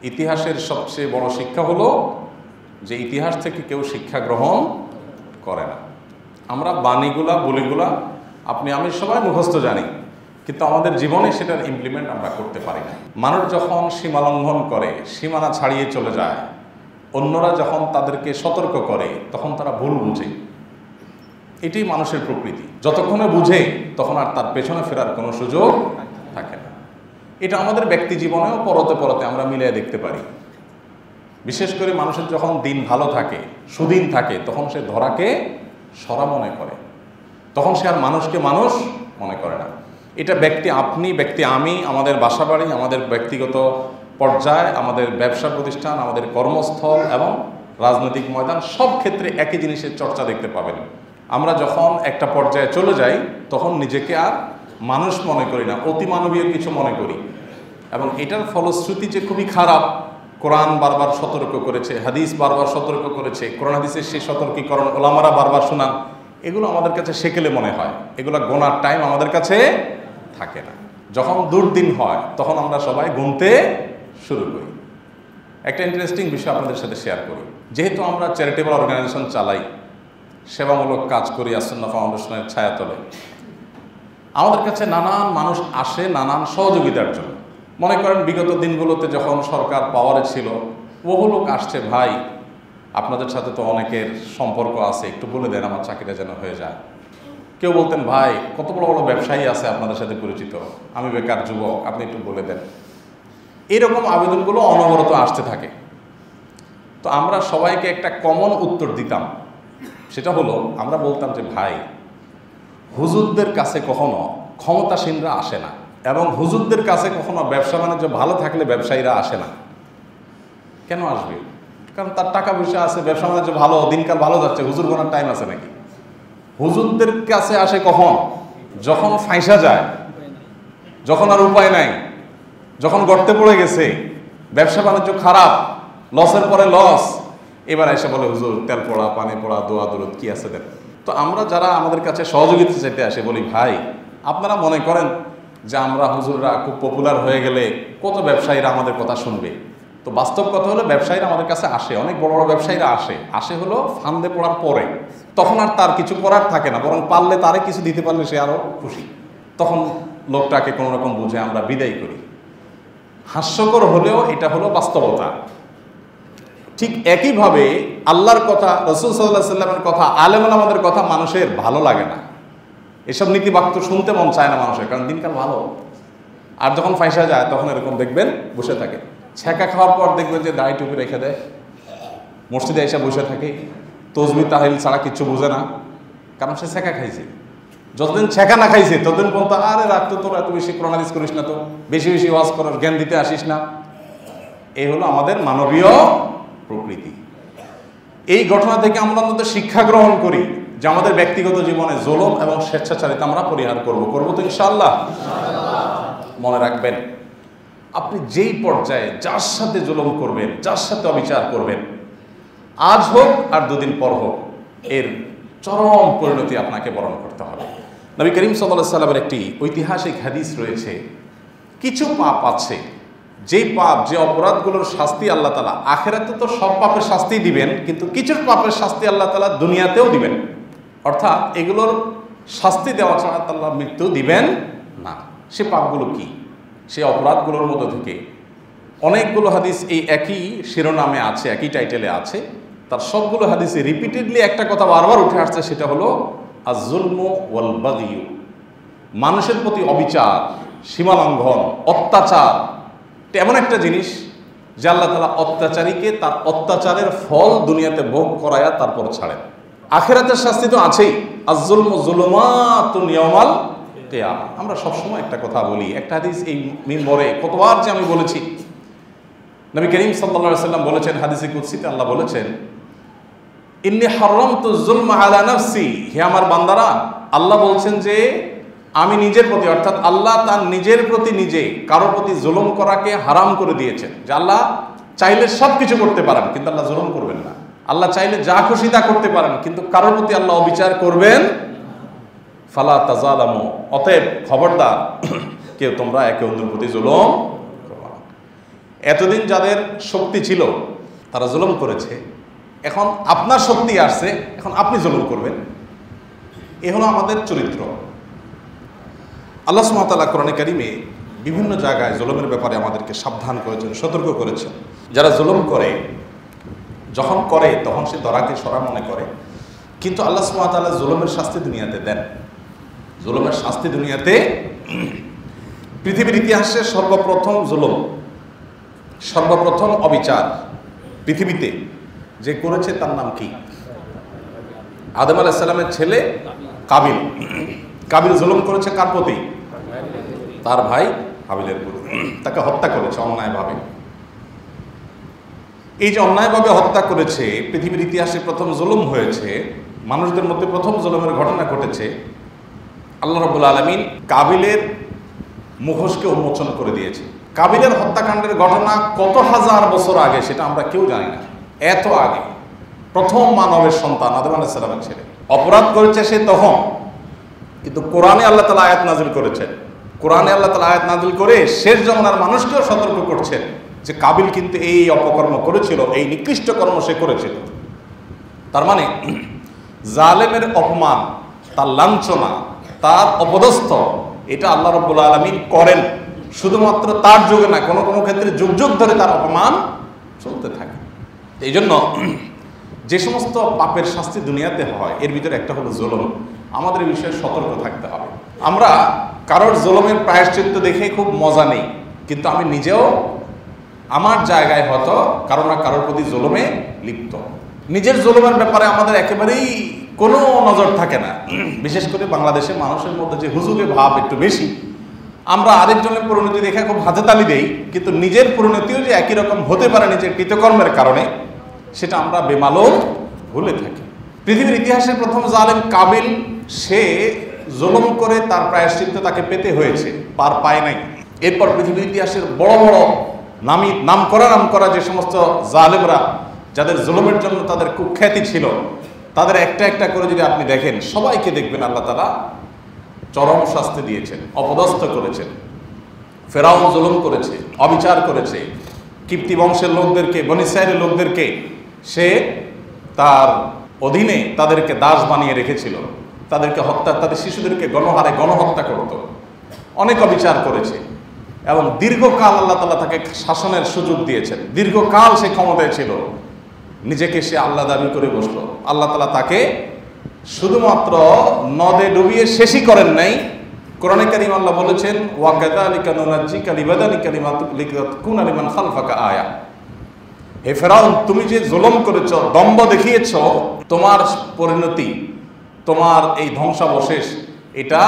ইতিহাসের সবচেয়ে বড় শিক্ষা হলো যে ইতিহাস থেকে কেউ শিক্ষা গ্রহণ করে না। আমরা বাণীগুলা বলিগুলা আপনি আমি সবাই মুখস্থ জানি, কিন্তু আমাদের জীবনে সেটার ইমপ্লিমেন্ট আমরা করতে পারি না। মানুষ যখন সীমা লঙ্ঘন করে, সীমানা ছাড়িয়ে চলে যায়, অন্যরা যখন তাদেরকে সতর্ক করে তখন তারা ভুল বুঝে। এটাই মানুষের প্রকৃতি। যতক্ষণে বুঝে তখন আর তার পেছনে ফেরার কোনো সুযোগ থাকে না। এটা আমাদের ব্যক্তি জীবনেও পরতে পরতে আমরা মিলিয়ে দেখতে পারি। বিশেষ করে মানুষের যখন দিন ভালো থাকে, সুদিন থাকে, তখন সে ধরাকে সরা মনে করে, তখন সে আর মানুষকে মানুষ মনে করে না। এটা ব্যক্তি আপনি, ব্যক্তি আমি, আমাদের বাসাবাড়ি, আমাদের ব্যক্তিগত পর্যায়ে, আমাদের ব্যবসা প্রতিষ্ঠান, আমাদের কর্মস্থল এবং রাজনৈতিক ময়দান, সব ক্ষেত্রে একই জিনিসের চর্চা দেখতে পাবেন। আমরা যখন একটা পর্যায়ে চলে যাই তখন নিজেকে আর মানুষ মনে করি না, অতিমানবীয় কিছু মনে করি, এবং এটার ফলশ্রুতি যে খুবই খারাপ। কোরআন বারবার সতর্ক করেছে, হাদিস বারবার সতর্ক করেছে, কোরআন হাদিসের সেই সতর্কীকরণ ওলামারা বারবার শোনান। এগুলো আমাদের কাছে সেকেলে মনে হয়, এগুলো গোনার টাইম আমাদের কাছে থাকে না। যখন দুর্দিন হয় তখন আমরা সবাই গুনতে শুরু করি। একটা ইন্টারেস্টিং বিষয় আপনাদের সাথে শেয়ার করি। যেহেতু আমরা চ্যারিটেবল অর্গানাইজেশন চালাই, সেবামূলক কাজ করি আসুন্নাহ ফাউন্ডেশনের ছায়াতলে, আমাদের কাছে নানান মানুষ আসে নানান সহযোগিতার জন্য। মনে করেন বিগত দিনগুলোতে যখন সরকার পাওয়ারে ছিল, বহু লোক আসছে, ভাই আপনাদের সাথে তো অনেকের সম্পর্ক আছে, একটু বলে দেন আমার চাকরিটা যেন হয়ে যায়। কেউ বলতেন, ভাই কত বড় বড় ব্যবসায়ী আছে আপনাদের সাথে পরিচিত, আমি বেকার যুবক, আপনি একটু বলে দেন। এরকম আবেদনগুলো অনবরত আসতে থাকে। তো আমরা সবাইকে একটা কমন উত্তর দিতাম, সেটা হলো আমরা বলতাম যে ভাই, হুজুরদের কাছে কখনো ক্ষমতাসীনরা আসে না, এবং হুজুরদের কাছে কখনো ব্যবসা বাণিজ্য ভালো থাকলে ব্যবসায়ীরা আসে না। কেন আসবে? কারণ তার টাকা পয়সা আছে, ব্যবসা বাণিজ্য ভালো, দিনকাল ভালো যাচ্ছে, হুজুর গোনার টাইম আছে নাকি? হুজুরদের কাছে আসে কখন? যখন ফাঁসা যায়, যখন আর উপায় নাই, যখন গর্তে পড়ে গেছে, ব্যবসা বাণিজ্য খারাপ, লসের পরে লস, এবার এসে বলে হুজুর তেল পড়া, পানি পড়া, দোয়া দরুদ কি আছে দেন। তো আমরা যারা আমাদের কাছে সহযোগিতা চাইতে আসে বলি, ভাই আপনারা মনে করেন যে আমরা হুজুররা খুব পপুলার হয়ে গেলে কত ব্যবসায়ীরা আমাদের কথা শুনবে। তো বাস্তব কথা হলো ব্যবসায়ীরা আমাদের কাছে আসে, অনেক বড় বড় ব্যবসায়ীরা আসে হলো ফান্দে পড়ার পরে। তখন আর তার কিছু করার থাকে না, বরং পারলে তারে কিছু দিতে পারলে সে আরও খুশি। তখন লোকটাকে কোনো রকম বুঝে আমরা বিদায় করি। হাস্যকর হলেও এটা হলো বাস্তবতা। ঠিক একইভাবে আল্লাহর কথা, রাসূল সাল্লাল্লাহু আলাইহি সাল্লামের কথা, আলেম ওলামাদের কথা মানুষের ভালো লাগে না। এসব নীতিবাক্য শুনতে মন চায় না মানুষের, কারণ দিনকাল ভালো। আর যখন ফাঁসা যায় তখন এরকম দেখবেন বসে থাকে। ছ্যাঁকা খাওয়ার পর দেখবেন যে দাড়ি টুপি রেখে দেয়, মসজিদে এসে বসে থাকে, তসবিহ তাহলিল ছাড়া কিচ্ছু বোঝে না, কারণ সে ছ্যাঁকা খাইছে। যতদিন ছ্যাঁকা না খাইছে ততদিন পর্যন্ত আরে রাখতো তোর এত বেশি কোরআন হাদিস করিস না, তো বেশি বেশি ওয়াজ করার জ্ঞান দিতে আসিস না। এই হলো আমাদের মানবীয় প্রকৃতি। এই ঘটনা থেকে আমরা অন্তত শিক্ষা গ্রহণ করি যে আমাদের ব্যক্তিগত জীবনে জুলুম এবং স্বেচ্ছাচারিতা আমরা পরিহার করবো তো ইনশাআল্লাহ। মনে রাখবেন, আপনি যেই পর্যায়ে যার সাথে জুলুম করবেন, যার সাথে অবিচার করবেন, আজ হোক আর দুদিন পর হোক, এর চরম পরিণতি আপনাকে বরণ করতে হবে। নবী করিম সাল্লাল্লাহু আলাইহি সাল্লামের একটি ঐতিহাসিক হাদিস রয়েছে, কিছু পাপ আছে যেই পাপ, যে অপরাধগুলোর শাস্তি আল্লাহ তাআলা আখিরাতে তো সব পাপের শাস্তি দিবেন, কিন্তু কিছু পাপের শাস্তি আল্লাহ তাআলা দুনিয়াতেও দিবেন। অর্থাৎ এগুলোর শাস্তি দেওয়া ছাড়া আল্লাহ মৃত্যু দিবেন না। সে পাপগুলো কি? সে অপরাধগুলোর মধ্যে থেকে অনেকগুলো হাদিস এই একই শিরোনামে আছে, একই টাইটেলে আছে। তার সবগুলো হাদিসে রিপিটেডলি একটা কথা বারবার উঠে আসছে, সেটা হলো আয-যুলমু ওয়াল বাগয়ু। মানুষের প্রতি অবিচার, সীমালঙ্ঘন, অত্যাচার এমন একটা জিনিস যে আল্লাহ তাআলা অত্যাচারীকে তার অত্যাচারের ফল দুনিয়াতে ভোগ করায়া তারপর ছাড়েন। আখিরাতের শাস্তি তো আছেই। আয-যুলমু যুলুমাতুন ইয়াওমাল কিয়ামা। আমরা সবসময় একটা কথা বলি, একটা হাদিস এই মিম্বরে কতবার যে আমি বলেছি, নবী করিম সাল্লাল্লাহু আলাইহি সাল্লাম বলেছেন হাদিসে কুদসিতে, আল্লাহ বলেছেন, ইন্নী হারামতু যুলমা আলা নাফসি। হে আমার বান্দারা, আল্লাহ বলছেন যে আমি নিজের প্রতি, অর্থাৎ আল্লাহ তার নিজের প্রতি নিজে কারোর প্রতি জুলুম করাকে হারাম করে দিয়েছেন। যে আল্লাহ চাইলে সব কিছু করতে পারেন, কিন্তু আল্লাহ জুলুম করবেন না। আল্লাহ চাইলে যা খুশি তা করতে পারেন, কিন্তু কারোর প্রতি আল্লাহ অবিচার করবেন। ফালা তাজালামু, অতএব খবরদার কেউ তোমরা একে অন্যের প্রতি জুলুম করবে না। এতদিন যাদের শক্তি ছিল তারা জুলুম করেছে, এখন আপনার শক্তি আসছে, এখন আপনি জুলুম করবেন। এ হলো আমাদের চরিত্র। আল্লাহ সুবহানাহু ওয়া তাআলা কোরআনে কারিমে বিভিন্ন জায়গায় জুলুমের ব্যাপারে আমাদেরকে সাবধান করেছেন, সতর্ক করেছেন। যারা জুলুম করে, যখন করে তখন সে দরাকে সরা মনে করে, কিন্তু আল্লাহ সুবহানাহু ওয়া তাআলা জুলুমের শাস্তি দুনিয়াতে দেন। জুলুমের শাস্তি দুনিয়াতে, পৃথিবীর ইতিহাসে সর্বপ্রথম জুলুম, সর্বপ্রথম অবিচার পৃথিবীতে যে করেছে তার নাম কি? আদম আলাইহিস সালামের ছেলে কাবিল। কাবিল জুলুম করেছে কার প্রতি? তার ভাই হাবিলের প্রতি। তাকে হত্যা করেছে অন্যায়ভাবে। এই যে অন্যায়ভাবে হত্যা করেছে, পৃথিবীর ইতিহাসে প্রথম জুলুম হয়েছে, মানুষদের মধ্যে প্রথম জুলুমের ঘটনা ঘটেছে। আল্লাহ রাব্বুল আলামিন কাবিলের মুখোশকে উন্মোচন করে দিয়েছে। কাবিলের হত্যাকাণ্ডের ঘটনা কত হাজার বছর আগে সেটা আমরা কেউ জানি না। এত আগে, প্রথম মানবের সন্তান আদম আলাইহিস সালামের ছেলে। অপরাধ করেছে সে তখন, কিন্তু কোরআনে আল্লাহ তাআলা আয়াত নাযিল করেছেন। কোরআনে আল্লাহ তাআলা আয়াত নাযিল করে শেষ জামানার মানুষকেও সতর্ক করছেন যে কাবিল কিন্তু এই অপকর্ম করেছিল, এই নিকৃষ্ট কর্ম সে করেছিল। তার মানে জালেমের অপমান, তার লাঞ্ছনা, তার অপদস্থ, এটা আল্লাহ রাব্বুল আলামিন করেন শুধুমাত্র তার যুগে না, কোনো কোনো ক্ষেত্রে যুগ যুগ ধরে তার অপমান চলতে থাকে। এই জন্য যে সমস্ত পাপের শাস্তি দুনিয়াতে হয়, এর ভিতরে একটা হলো জুলুম। আমাদের এই বিষয়ে সতর্ক থাকতে হবে। আমরা কারোর জুলুমের প্রায়শ্চিত্ত দেখে খুব মজা নেই, কিন্তু আমি নিজেও আমার জায়গায় হয়তো কারো না কারোর প্রতি জুলুমে লিপ্ত। নিজের জুলুমের ব্যাপারে আমাদের একেবারেই কোনো নজর থাকে না। বিশেষ করে বাংলাদেশের মানুষের মধ্যে যে হুজুগে ভাব একটু বেশি। আমরা আরেকজনের পরিণতি দেখে খুব হাতে তালি দেই, কিন্তু নিজের পরিণতিও যে একই রকম হতে পারে নিজের কৃতকর্মের কারণে, সেটা আমরা বেমালুম ভুলে থাকি। পৃথিবীর ইতিহাসের প্রথম জালেম কাবিল, সে জুলুম করে তার প্রায়শ্চিত্ত তাকে পেতে হয়েছে, পার পায় নাই। এরপর পৃথিবীর ইতিহাসের বড় বড় নাম করা যে সমস্ত জালেমরা, যাদের জুলুমের জন্য তাদের কুখ্যাতি ছিল, তাদের একটা একটা করে যদি আপনি দেখেন, সবাইকে দেখবেন আল্লাহ তাআলা চরম শাস্তি দিয়েছেন, অপদস্থ করেছেন। ফেরাউন জুলুম করেছে, অবিচার করেছে। কিপ্তি বংশের লোকদেরকে, বনী ইসরাঈলের লোকদেরকে সে তার অধীনে তাদেরকে দাস বানিয়ে রেখেছিল, তাদেরকে হত্যা, তাদের শিশুদেরকে গণহারে গণহত্যা করত। অনেক অবিচার করেছে এবং দীর্ঘকাল আল্লাহ তাআলা তাকে শাসনের সুযোগ দিয়েছেন। দীর্ঘকাল সে ক্ষমতায় ছিল, নিজেকে সে আল্লাহ দাবি করে বসলো। আল্লাহ তাআলা তাকে শুধুমাত্র নদে ডুবিয়ে শেষই করেন নাই। কোরআনে কারীম আল্লাহ বলেছেন, ওয়া কাযালিকা নুনাজ্জিকা লিবাদানিকা লিতাকুনা লিমান খালফাকা আয়া। হে ফেরাউন, তুমি যে জুলুম করেছ, দম্ভ দেখিয়েছ, তোমার পরিণতি, তোমার এই ধ্বংসাবশেষ, এটা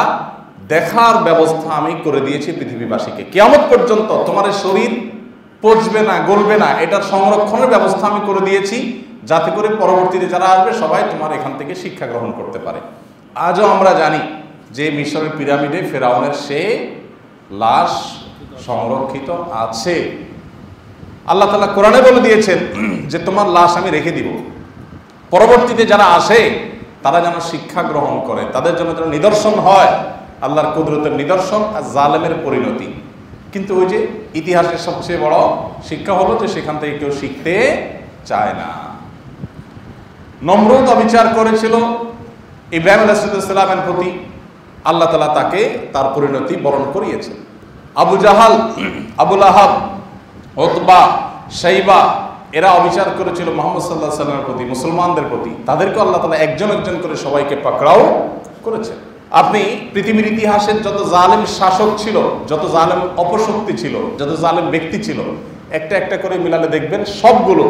দেখার ব্যবস্থা আমি করে দিয়েছি পৃথিবীবাসীকে। কিয়ামত পর্যন্ত তোমার শরীর পচবে না, গলবে না, এটার সংরক্ষণের ব্যবস্থা আমি করে দিয়েছি, যাতে করে পরবর্তীতে যারা আসবে সবাই তোমার এখান থেকে শিক্ষা গ্রহণ করতে পারে। আজও আমরা জানি যে মিশরের পিরামিডে ফেরাউনের সে লাশ সংরক্ষিত আছে। আল্লাহ তাআলা কোরআনে বলে দিয়েছেন যে তোমার লাশ আমি রেখে দিব, পরবর্তীতে যারা আসে তারা যেন শিক্ষা গ্রহণ করে, তাদের জন্য যেন নিদর্শন হয়, আল্লাহর কুদরতের নিদর্শন আর জালেমের পরিণতি। কিন্তু ওই যে ইতিহাসের সবচেয়ে বড় শিক্ষা হলো যে সেখান থেকে কেউ শিখতে চায় না। নমরুদ অবিচার করেছিল ইব্রাহিম আলাইহিস সালামের প্রতি, আল্লাহ তাআলা তাকে তার পরিণতি বরণ করিয়েছেন। আবু জাহাল, আবুল আহাব, উতবা, শাইবা, এরা অবিচার করেছিল মুহাম্মদ সাল্লাল্লাহু আলাইহি ওয়াসাল্লামের প্রতি, মুসলমানদের প্রতি। তাদেরকে আল্লাহ তাআলা একজন একজন করে সবাইকে পাকড়াও করেছেন। আপনি পৃথিবীর ইতিহাসের যত জালেম শাসক ছিল, যত জালেম অপশক্তি ছিল, যত জালেম ব্যক্তি ছিল, একটা একটা করে মিলালে দেখবেন সবগুলো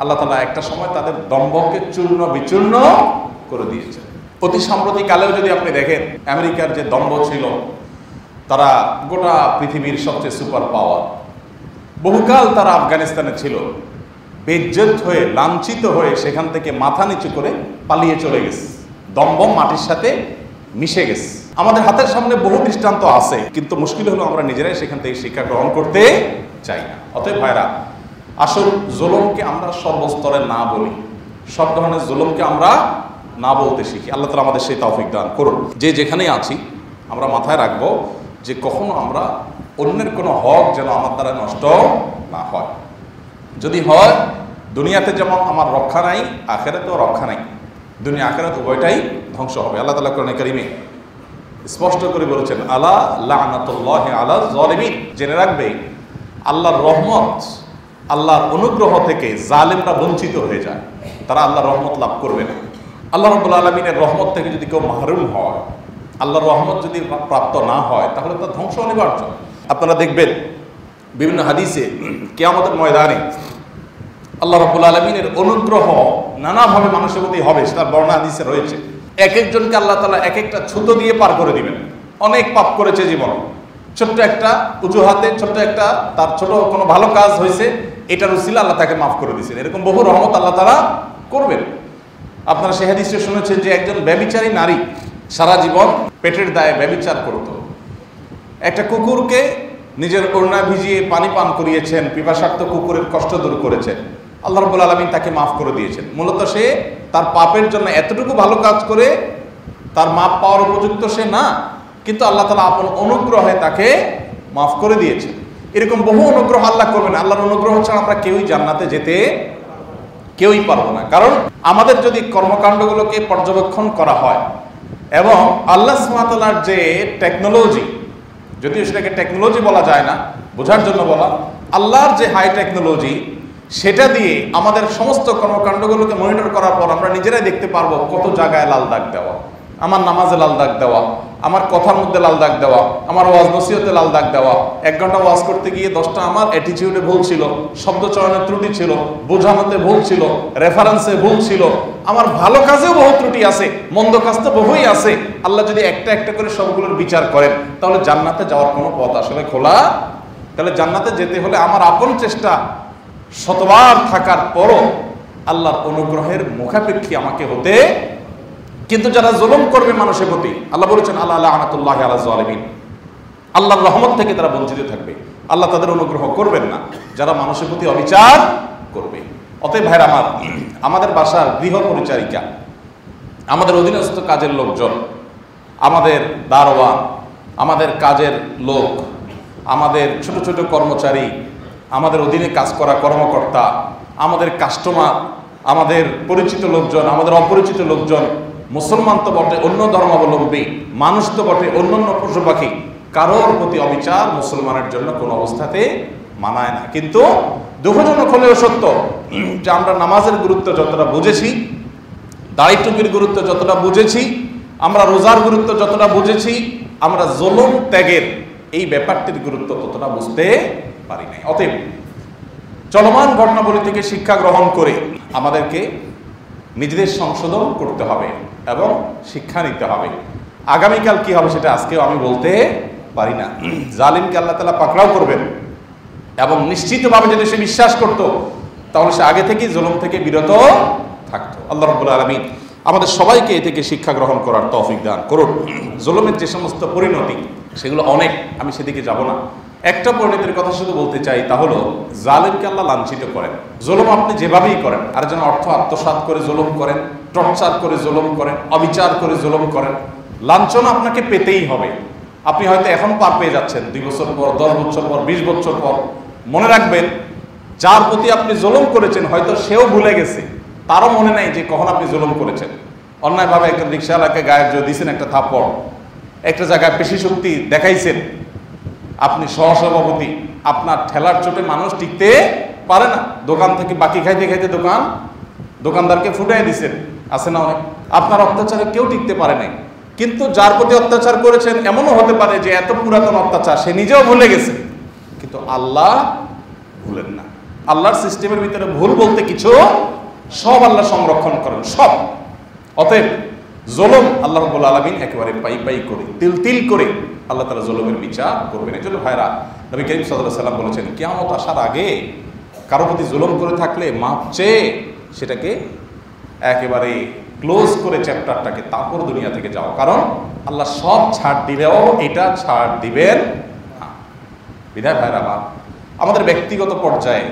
আল্লাহ তাআলা একটা সময় তাদের দম্ভকে চূর্ণ বিচূর্ণ করে দিয়েছে। অতি সাম্প্রতিককালেও যদি আপনি দেখেন, আমেরিকার যে দম্ভ ছিল, তারা গোটা পৃথিবীর সবচেয়ে সুপার পাওয়ার। বহুকাল তারা আফগানিস্তানে ছিল, বেইজ্জত হয়ে, লাঞ্ছিত হয়ে সেখান থেকে মাথা নিচু করে পালিয়ে চলে গেছে। দম্ভ মাটির সাথে মিশে গেছে। আমাদের হাতের সামনে বহু দৃষ্টান্ত আছে, কিন্তু মুশকিল হলো আমরা নিজেরাই সেখান থেকে শিক্ষা গ্রহণ করতে চাই না। অতএব ভাইরা, আসল জুলুমকে আমরা সর্বস্তরে না বলি, সব ধরনের জুলুমকে আমরা না বলতে শিখি। আল্লাহ তাআলা আমাদের সেই তৌফিক দান করুন। যে যেখানেই আছি আমরা মাথায় রাখবো যে কখনো আমরা অন্যের কোনো হক যেন আমার দ্বারা নষ্ট না হয়। যদি হয় দুনিয়াতে যেমন আমার রক্ষা নাই, আখেরাতেও রক্ষা নাই, দুনিয়া আখেরাত উভয়টাই ধ্বংস হবে। আল্লাহ তাআলা কোরআনে কারিমে স্পষ্ট করে বলেছেন, আলা লানাতুল্লাহি আলা যালিমিন, জেনে রাখবে আল্লাহর রহমত, আল্লাহর অনুগ্রহ থেকে জালেমরা বঞ্চিত হয়ে যায়, তারা আল্লাহর রহমত লাভ করবে না। আল্লাহ রাব্বুল আলামিনের রহমত থেকে যদি কেউ মাহরুম হয়, আল্লাহর রহমত যদি প্রাপ্ত না হয়, তাহলে তার ধ্বংস অনিবার্য। আপনারা দেখবেন বিভিন্ন হাদিসে কিয়ামতের ময়দানে আল্লাহ রাব্বুল আলামিনের অনুগ্রহ নানাভাবে মানুষের প্রতি হবে, সেটা বর্ণনা হাদিসে রয়েছে। এক একজনকে আল্লাহ তাআলা এক একটা ছুতো দিয়ে পার করে দিবেন। অনেক পাপ করেছে জীবন, ছোট্ট একটা উজুহাতে, ছোট্ট একটা তার ছোট কোনো ভালো কাজ হয়েছে, এটার উসিলা আল্লাহ তাকে মাফ করে দিয়েছেন। এরকম বহু রহমত আল্লাহ তাআলা করবেন। আপনারা সেই হাদিসে শুনেছেন যে একজন ব্যভিচারী নারী সারা জীবন পেটের দায়ে ব্যভিচার করত। একটা কুকুরকে নিজের ওড়না ভিজিয়ে পানি পান করিয়েছেন, পিপাসার্ত কুকুরের কষ্ট দূর করেছেন, আল্লাহ রাব্বুল আলামিন তাকে মাফ করে দিয়েছেন। মূলত সে তার পাপের জন্য এতটুকু ভালো কাজ করে তার মাপ পাওয়ার উপযুক্ত সে না, কিন্তু আল্লাহ তাআলা আপন অনুগ্রহে তাকে মাফ করে দিয়েছেন। এরকম বহু অনুগ্রহ আল্লাহ করবেন। আল্লাহর অনুগ্রহ ছাড়া আমরা কেউই জান্নাতে যেতে কেউই পারবো না। কারণ আমাদের যদি কর্মকাণ্ডগুলোকে পর্যবেক্ষণ করা হয় এবং আল্লাহ সুবহানাহু ওয়া তাআলার যে টেকনোলজি, যদিও সেটাকে টেকনোলজি বলা যায় না, বোঝার জন্য বলা, আল্লাহর যে হাই টেকনোলজি, সেটা দিয়ে আমাদের সমস্ত কর্মকাণ্ডগুলোকে মনিটর করার পর আমরা নিজেরাই দেখতে পারবো কত জায়গায় লাল দাগ দেওয়া, আমার নামাজে লাল দাগ দেওয়া, আমার কথার মধ্যে লাল দাগ দেওয়া, আমার ওয়াজ নসিহতে লাল দাগ দেওয়া, 1 ঘন্টা ওয়াজ করতে গিয়ে 10টা আমার অ্যাটিটিউডে ভুল ছিল, শব্দচয়নের ত্রুটি ছিল, বোঝানোতে ভুল ছিল, রেফারেন্সে ভুল ছিল, আমার ভালো কাজেও বহু ত্রুটি আছে, মন্দ কাজ তো বহুই আছে। আল্লাহ যদি একটা একটা করে সবগুলোর বিচার করেন, তাহলে জান্নাতে যাওয়ার কোনো পথ আসলে খোলা। তাহলে জান্নাতে যেতে হলে আমার আপন চেষ্টা শতবার থাকার পরও আল্লাহর অনুগ্রহের মুখাপেক্ষী আমাকে হতে। কিন্তু যারা জুলুম করবে মানুষের প্রতি, আল্লাহ বলেছেন আল্লাহ লানাতুল্লাহি আলা যালিমিন, আল্লাহর রহমত থেকে তারা বঞ্চিত থাকবে, আল্লাহ তাদের অনুগ্রহ করবেন না যারা মানুষের প্রতি অবিচার করবে। অতএব ভাইরা আমার, আমাদের বাসার গৃহ পরিচারিকা, আমাদের অধীনস্থ কাজের লোকজন, আমাদের দারোয়ান, আমাদের কাজের লোক, আমাদের ছোট ছোট কর্মচারী, আমাদের অধীনে কাজ করা কর্মকর্তা, আমাদের কাস্টমার, আমাদের পরিচিত লোকজন, আমাদের অপরিচিত লোকজন, মুসলমান তো বটে, অন্য ধর্মাবলম্বী মানুষ তো বটে, অন্যান্য পশু পাখি, কারোর প্রতি অবিচার মুসলমানের জন্য কোনো অবস্থাতে মানায় না। কিন্তু দুঃখজনক হলেও সত্য যে আমরা নামাজের গুরুত্ব যতটা বুঝেছি, দাড়ি টুপির গুরুত্ব যতটা বুঝেছি, আমরা রোজার গুরুত্ব যতটা বুঝেছি, আমরা জুলুম ত্যাগের এই ব্যাপারটির গুরুত্ব ততটা বুঝতে পারি নাই। অতএব চলমান ঘটনাবলী থেকে শিক্ষা গ্রহণ করে আমাদেরকে নিজেদের সংশোধন করতে হবে এবং শিক্ষা নিতে হবে। আগামীকাল কি হবে সেটা আজকেও আমি বলতে পারি না। জালিমকে আল্লাহ তাআলা পাকড়াও করবেন এবং নিশ্চিতভাবে যদি সে বিশ্বাস করত, তাহলে সে আগে থেকেই জুলুম থেকে বিরত থাকতো। আল্লাহ রাব্বুল আলামিন আমাদের সবাইকে এ থেকে শিক্ষা গ্রহণ করার তৌফিক দান করুন। জুলুমের যে সমস্ত পরিণতি সেগুলো অনেক, আমি সেদিকে যাব না। একটা পরিণতির কথা শুধু বলতে চাই, তা হলো জালেমকে আল্লাহ লাঞ্ছিত করেন। জুলুম আপনি যেভাবেই করেন, আর যেন অর্থ আত্মসাৎ করে জুলুম করেন, টর্চার করে জুলুম করেন, অবিচার করে জুলুম করেন, লাঞ্ছনা আপনাকে পেতেই হবে। আপনি হয়তো এখন পার পেয়ে যাচ্ছেন, 2 বছর পর, 10 বছর পর, 20 বছর পর মনে রাখবেন যার প্রতি আপনি জুলুম করেছেন হয়তো সেও ভুলে গেছে, তারও মনে নাই যে কখন আপনি জুলুম করেছেন। অন্যায়ভাবে একজন রিক্সাওয়ালাকে গায়ের জোর দিয়েছেন একটা থাপ্পড়, একটা জায়গায় পেশি শক্তি দেখাইছেন, আপনি সহসভাপতি, আপনার ঠেলার চোটে মানুষ টিকতে পারে না, দোকান থেকে বাকি খাইতে খাইতে দোকানদারকে ফুটাই দিচ্ছেন, আছে না অনেক। আপনার অত্যাচারে কেউ টিকতে পারে নাই, কিন্তু যার প্রতি অত্যাচার করেছেন এমনও হতে পারে যে এত পুরাতন অত্যাচার সে নিজেও ভুলে গেছে, কিন্তু আল্লাহ ভুলেন না। আল্লাহর সিস্টেমের ভিতরে ভুল বলতে কিছু, সব আল্লাহ সংরক্ষণ করেন, সব। অতএব জুলুম আল্লাহ রাব্বুল আলামিন একেবারে পাই করে, তিল করে আল্লাহ তাআলা জুলুমের বিচার করবেন। এই জন্য ভাইরা, নবী করিম সাল্লাল্লাহু আলাইহি ওয়াসাল্লাম বলেছেন, কিয়ামত আসার আগে কারো প্রতি জুলুম করে থাকলে মাপ চেয়ে সেটাকে একেবারে ক্লোজ করে চ্যাপ্টারটাকে, তারপর দুনিয়া থেকে যাও। কারণ আল্লাহ সব ছাড় দিলেও এটা ছাড় দিবেন না। বিধায় ভাইরা আমার, আমাদের ব্যক্তিগত পর্যায়ে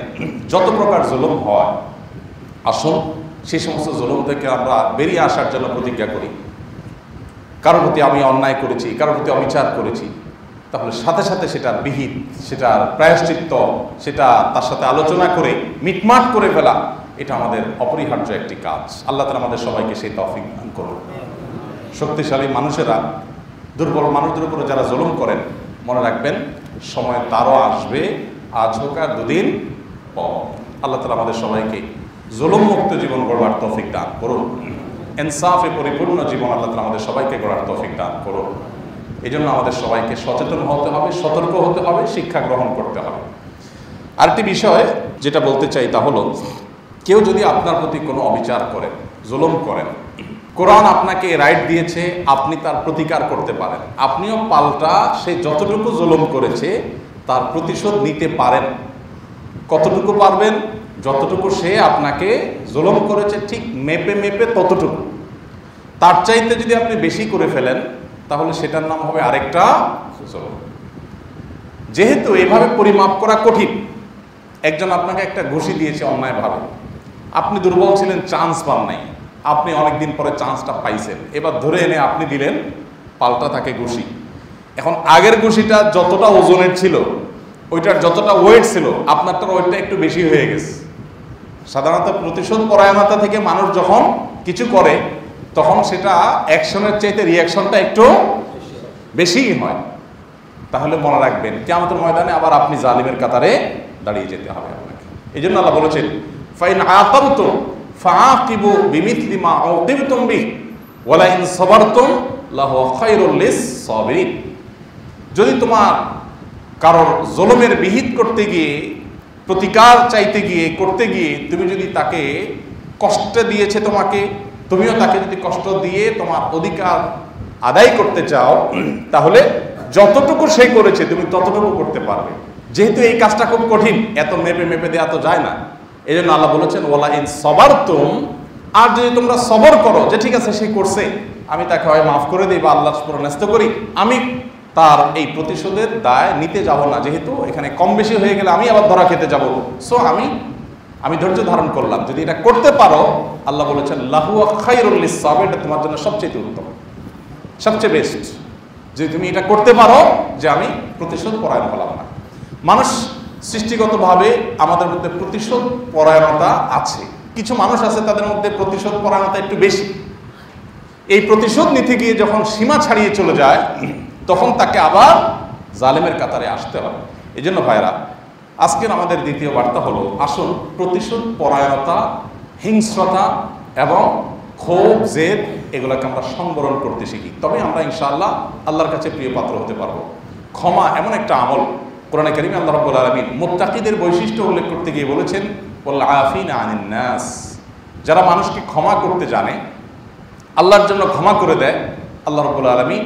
যত প্রকার জুলুম হয়, আসুন সেই সমস্ত জুলুম থেকে আমরা বেরিয়ে আসার জন্য প্রতিজ্ঞা করি। কারোর প্রতি আমি অন্যায় করেছি, কারোর প্রতি অবিচার করেছি, তাহলে সাথে সাথে সেটার বিহিত, সেটার প্রায়শ্চিত্ত, সেটা তার সাথে আলোচনা করে মিটমাট করে ফেলা, এটা আমাদের অপরিহার্য একটি কাজ। আল্লাহ তাআলা আমাদের সবাইকে সেই তৌফিক দান করুন। শক্তিশালী মানুষেরা দুর্বল মানুষদের উপরে যারা জুলুম করেন, মনে রাখবেন সময় তারও আসবে, আজ হোক আর দুদিন পর। আল্লাহ তাআলা আমাদের সবাইকে জুলুম মুক্ত জীবন গড়ার তৌফিক দান করুন। ইনসাফে পরিপূর্ণ জীবন আল্লাহ তাআলা আমাদের সবাইকে গড়ার তৌফিক দান করুন। এই জন্য আমাদের সবাইকে সচেতন হতে হবে, সতর্ক হতে হবে, শিক্ষা গ্রহণ করতে হবে। আরেকটি বিষয় যেটা বলতে চাই তা হলো, কেউ যদি আপনার প্রতি কোনো অবিচার করেন, জুলুম করেন, কোরআন আপনাকে রাইট দিয়েছে আপনি তার প্রতিকার করতে পারেন। আপনিও পাল্টা সে যতটুকু জুলুম করেছে তার প্রতিশোধ নিতে পারেন। কতটুকু পারবেন? যতটুকু সে আপনাকে জুলুম করেছে ঠিক মেপে মেপে ততটুকু। তার চাইতে যদি আপনি বেশি করে ফেলেন তাহলে সেটার নাম হবে আরেকটা জুলুম। যেহেতু এভাবে পরিমাপ করা কঠিন, একজন আপনাকে একটা ঘুষি দিয়েছে অন্যায়ভাবে, আপনি দুর্বল ছিলেন, চান্স পান নাই, আপনি অনেকদিন পরে চান্সটা পাইছেন, এবার ধরে এনে আপনি দিলেন পাল্টা তাকে ঘুষি। এখন আগের ঘুষিটা যতটা ওজনের ছিল, ওইটার যতটা ওয়েট ছিল, আপনারটার ওয়েটটা একটু বেশি হয়ে গেছে। সাধারণত প্রতিশোধ পরায়ণতা থেকে মানুষ যখন কিছু করে তখন সেটা অ্যাকশনের চাইতে রিয়াকশনটা একটু বেশিই হয়। তাহলে মনে রাখবেন কিয়ামতের ময়দানে আবার আপনি জালিমের কাতারে দাঁড়িয়ে যেতে হবে আপনাকে। এই জন্য আল্লাহ বলেছেন, ফাইন আকাবতুম ফাআকিবু বিমিথলি মা উকিবতুম বিহি ওয়া লা ইন সাবারতুম লাহু খায়রুল লিস-সাবিরিন। যদি তোমার কারোর জুলুমের বিহিত করতে গিয়ে, প্রতিকার চাইতে গিয়ে, করতে গিয়ে তুমি যদি তাকে কষ্ট দিয়েছে, তুমিও তাকে যদি কষ্ট দিয়ে তোমার অধিকার আদায় করতে চাও, তাহলে যতটুকু সে করেছে তুমি ততটুকু করতে পারবে। যেহেতু এই কাজটা খুব কঠিন, এত মেপে মেপে দেওয়া তো যায় না, এই জন্য আল্লাহ বলেছেন ওয়ালা ইন সাবারতুম, আর যদি তোমরা সবর করো যে ঠিক আছে সে করছে, আমি তাকে হয় মাফ করে দিই বা আল্লাহর উপর ন্যস্ত করি, আমি তার এই প্রতিশোধের দায় নিতে যাব না, যেহেতু এখানে কম বেশি হয়ে গেলে আমি আবার ধরা খেতে যাব, সো আমি ধৈর্য ধারণ করলাম। যদি এটা করতে পারো, আল্লাহ বলেছেন লাহু খায়রুল লিস-সাবিরিন, এটা তোমার জন্য সবচেয়ে উত্তম, সবচেয়ে বেস্ট, যে তুমি এটা করতে পারো যে আমি প্রতিশোধ পরায়ণ হলাম না। মানুষ সৃষ্টিগতভাবে আমাদের মধ্যে প্রতিশোধ পরায়ণতা আছে। কিছু মানুষ আছে তাদের মধ্যে প্রতিশোধ পরায়ণতা একটু বেশি। এই প্রতিশোধ নিতে গিয়ে যখন সীমা ছাড়িয়ে চলে যায় তখন তাকে আবার জালেমের কাতারে আসতে হবে। এই জন্য ভাইরা, আজকের আমাদের দ্বিতীয় বার্তা হলো, আসুন প্রতিশোধ পরায়ণতা, হিংস্রতা এবং ক্ষোভ, জেদ এগুলোকে আমরা সংবরণ করতে শিখি, তবে আমরা ইনশাআল্লাহ আল্লাহর কাছে প্রিয় পাত্র হতে পারবো। ক্ষমা এমন একটা আমল, কোরআনে কারিমে আল্লাহ রাব্বুল আলামিন মুত্তাকিদের বৈশিষ্ট্য উল্লেখ করতে গিয়ে বলেছেন ওয়াল আফিনা আনিন নাস, যারা মানুষকে ক্ষমা করতে জানে, আল্লাহর জন্য ক্ষমা করে দেয়, আল্লাহ রাব্বুল আলামিন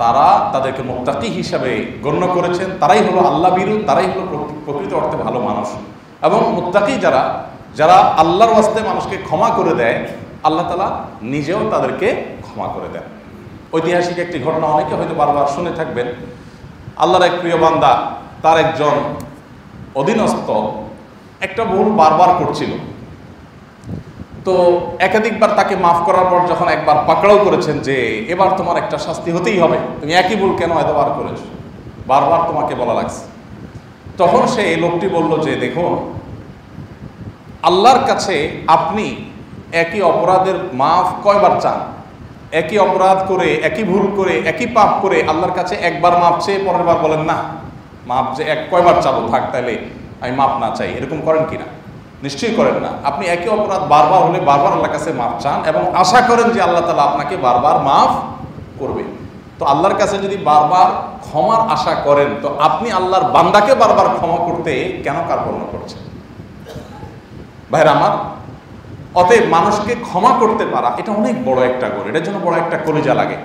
তারা তাদেরকে মুত্তাকি হিসাবে গণ্য করেছেন। তারাই হলো আল্লাহ ভীরু, তারাই হলো প্রকৃত অর্থে ভালো মানুষ। এবং মুত্তাকি যারা আল্লাহর ওয়াস্তে মানুষকে ক্ষমা করে দেয়, আল্লাহ তাআলা নিজেও তাদেরকে ক্ষমা করে দেন। ঐতিহাসিক একটি ঘটনা অনেকে হয়তো বারবার শুনে থাকবেন। আল্লাহর এক প্রিয় বান্দা, তার একজন অধীনস্থ একটা ভুল বারবার করছিল, তো একাধিকবার তাকে মাফ করার পর যখন একবার পাকড়াও করেছেন যে এবার তোমার একটা শাস্তি হতেই হবে, তুমি একই ভুল কেন এতবার করেছো, বারবার তোমাকে বলা লাগছে, তখন সে লোকটি বলল যে দেখুন, আল্লাহর কাছে আপনি একই অপরাধের মাফ কয়বার চান? একই অপরাধ করে, একই ভুল করে, একই পাপ করে আল্লাহর কাছে একবার মাপ চেয়ে পরের বার বলেন না মাপ যে কয়বার চাবো, থাক তাহলে আমি মাপ না চাই, এরকম করেন কিনা? নিশ্চয়ই করেন না। আপনি একই অপরাধ বারবার হলে বারবার আল্লাহর কাছে মাপ চান এবং আশা করেন যে আল্লাহ তাআলা আপনাকে বারবার মাফ করবে। তো আল্লাহর কাছে যদি বারবার ক্ষমার আশা করেন, তো আপনি আল্লাহর বান্দাকে বারবার ক্ষমা করতে কেন কার্পণ্য করছেন? ভাইরা আমার, অতএব মানুষকে ক্ষমা করতে পারা এটা অনেক বড় একটা গুণ, এটার জন্য বড় একটা কলিজা লাগে।